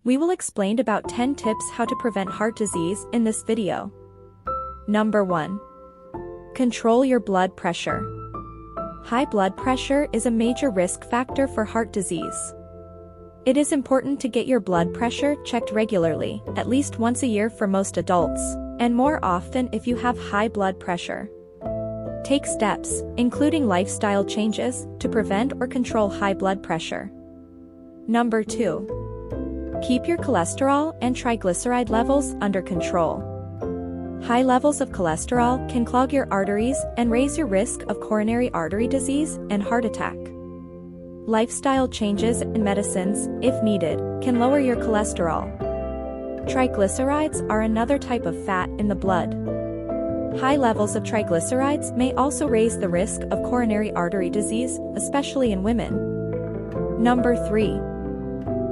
We will explain about 10 tips how to prevent heart disease in this video. Number 1. Control your blood pressure. High blood pressure is a major risk factor for heart disease. It is important to get your blood pressure checked regularly, at least once a year for most adults, and more often if you have high blood pressure. Take steps, including lifestyle changes, to prevent or control high blood pressure. Number 2. Keep your cholesterol and triglyceride levels under control. High levels of cholesterol can clog your arteries and raise your risk of coronary artery disease and heart attack. Lifestyle changes and medicines, if needed, can lower your cholesterol. Triglycerides are another type of fat in the blood. High levels of triglycerides may also raise the risk of coronary artery disease, especially in women. Number 3.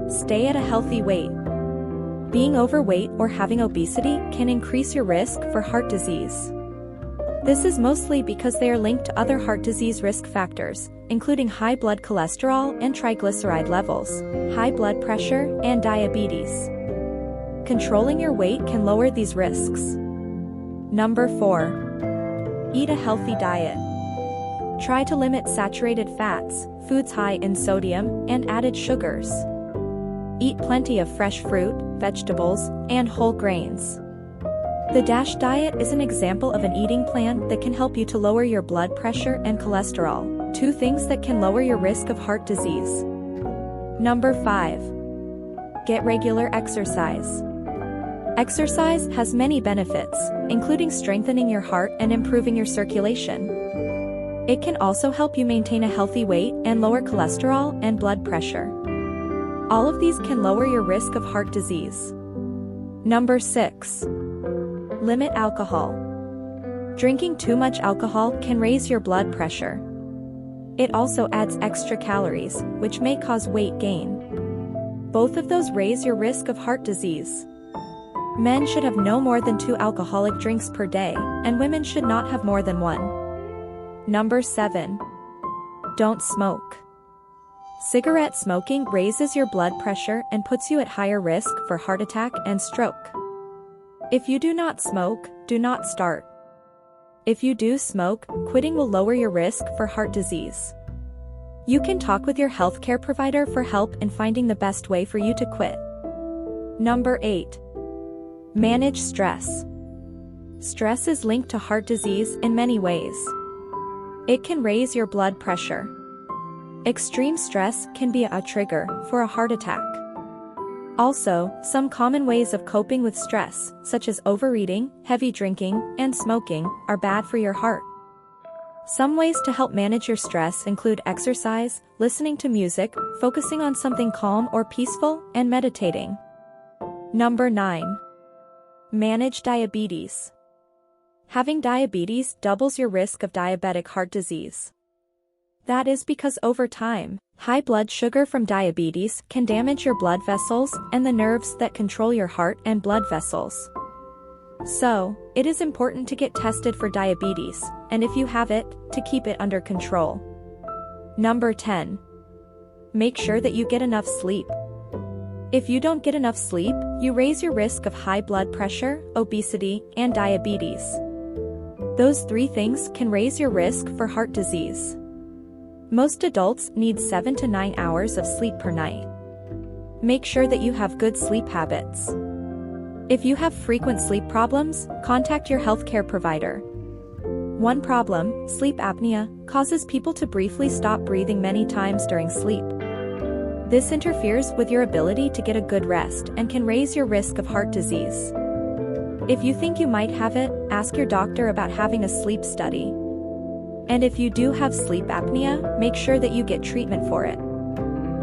Stay at a healthy weight. Being overweight or having obesity can increase your risk for heart disease. This is mostly because they are linked to other heart disease risk factors, including high blood cholesterol and triglyceride levels, high blood pressure, and diabetes. Controlling your weight can lower these risks. Number 4. Eat a healthy diet. Try to limit saturated fats, foods high in sodium, and added sugars. Eat plenty of fresh fruit, vegetables, and whole grains. The DASH diet is an example of an eating plan that can help you to lower your blood pressure and cholesterol, two things that can lower your risk of heart disease. Number 5. Get regular exercise. Exercise has many benefits, including strengthening your heart and improving your circulation. It can also help you maintain a healthy weight and lower cholesterol and blood pressure. All of these can lower your risk of heart disease. Number 6. Limit alcohol. Drinking too much alcohol can raise your blood pressure. It also adds extra calories, which may cause weight gain. Both of those raise your risk of heart disease. Men should have no more than 2 alcoholic drinks per day, and women should not have more than 1. Number 7. Don't smoke. Cigarette smoking raises your blood pressure and puts you at higher risk for heart attack and stroke. If you do not smoke, do not start. If you do smoke, quitting will lower your risk for heart disease. You can talk with your healthcare provider for help in finding the best way for you to quit. Number 8. Manage stress. Stress is linked to heart disease in many ways. It can raise your blood pressure. Extreme stress can be a trigger for a heart attack. Also, some common ways of coping with stress, such as overeating, heavy drinking, and smoking, are bad for your heart. Some ways to help manage your stress include exercise, listening to music, focusing on something calm or peaceful, and meditating. Number 9. Manage diabetes. Having diabetes doubles your risk of diabetic heart disease. That is because over time, high blood sugar from diabetes can damage your blood vessels and the nerves that control your heart and blood vessels. So, it is important to get tested for diabetes, and if you have it, to keep it under control. Number 10. Make sure that you get enough sleep. If you don't get enough sleep, you raise your risk of high blood pressure, obesity, and diabetes. Those 3 things can raise your risk for heart disease. Most adults need 7 to 9 hours of sleep per night. Make sure that you have good sleep habits. If you have frequent sleep problems, contact your healthcare provider. One problem, sleep apnea, causes people to briefly stop breathing many times during sleep. This interferes with your ability to get a good rest and can raise your risk of heart disease. If you think you might have it, ask your doctor about having a sleep study. And if you do have sleep apnea, make sure that you get treatment for it.